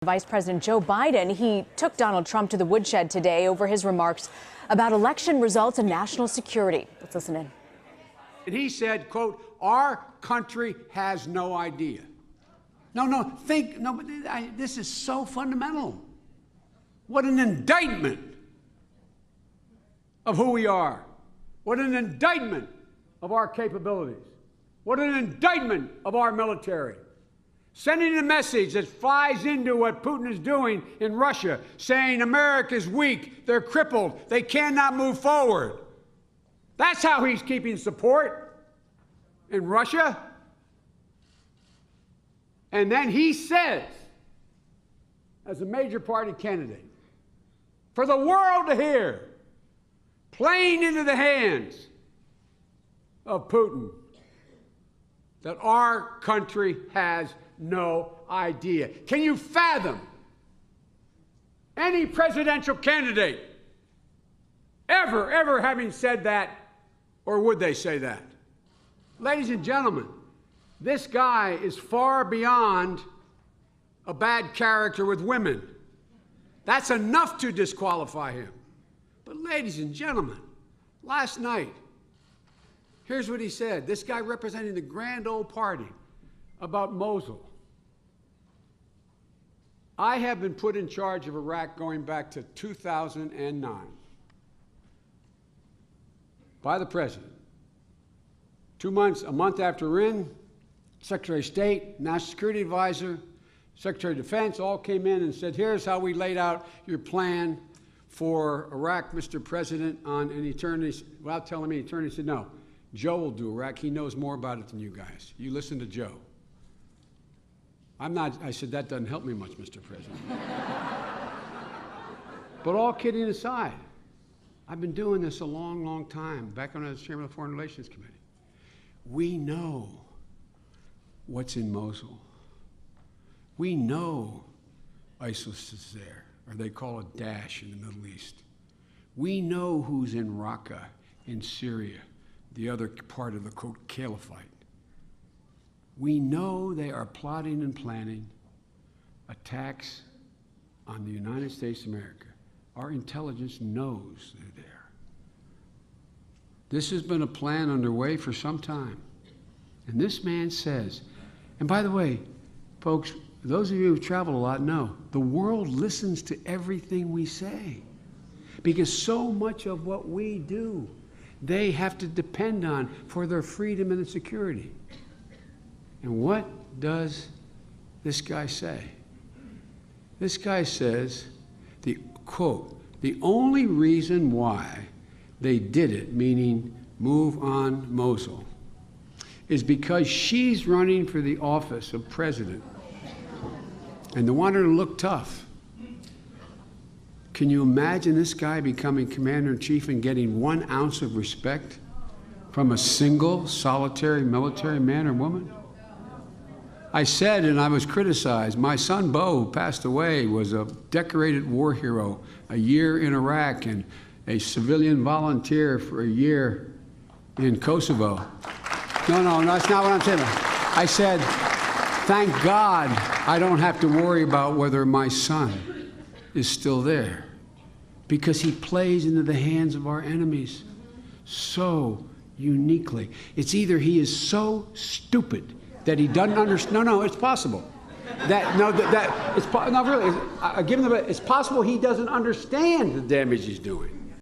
Vice President Joe Biden, he took Donald Trump to the woodshed today over his remarks about election results and national security. Let's listen in. And he said, quote, "Our country has no idea." This is so fundamental. What an indictment of who we are. What an indictment of our capabilities. What an indictment of our military. Sending a message that flies into what Putin is doing in Russia, saying America's weak, they're crippled, they cannot move forward. That's how he's keeping support in Russia. And then he says, as a major party candidate, for the world to hear, playing into the hands of Putin, that our country has no idea. Can you fathom any presidential candidate ever having said that, or would they say that? Ladies and gentlemen, this guy is far beyond a bad character with women. That's enough to disqualify him. But ladies and gentlemen, last night, here's what he said. This guy representing the grand old party about Mosul. I have been put in charge of Iraq going back to 2009 by the president. A month after we're in, Secretary of State, National Security Advisor, Secretary of Defense all came in and said, here's how we laid out your plan for Iraq, Mr. President, on an eternity. Without telling me eternity, he said, no, Joe will do Iraq. He knows more about it than you guys. You listen to Joe. I said, that doesn't help me much, Mr. President. But all kidding aside, I've been doing this a long, long time, back when I was chairman of the Foreign Relations Committee. We know what's in Mosul. We know ISIS is there, or they call it Daesh in the Middle East. We know who's in Raqqa in Syria, the other part of the caliphate. We know they are plotting and planning attacks on the United States of America. Our intelligence knows they're there. This has been a plan underway for some time. And this man says, and by the way, folks, those of you who've traveled a lot know, the world listens to everything we say, because so much of what we do, they have to depend on for their freedom and security. And what does this guy say? This guy says, quote, the only reason why they did it, meaning move on Mosul, is because she's running for the office of president. And they want her to look tough. Can you imagine this guy becoming commander-in-chief and getting 1 ounce of respect from a single, solitary military man or woman? I said, and I was criticized, my son Bo, who passed away, was a decorated war hero, a year in Iraq and a civilian volunteer for a year in Kosovo. No, that's not what I'm saying. I said, thank God I don't have to worry about whether my son is still there, because he plays into the hands of our enemies so uniquely. It's either he is so stupid that he doesn't understand. No, it's possible. It's possible he doesn't understand the damage he's doing.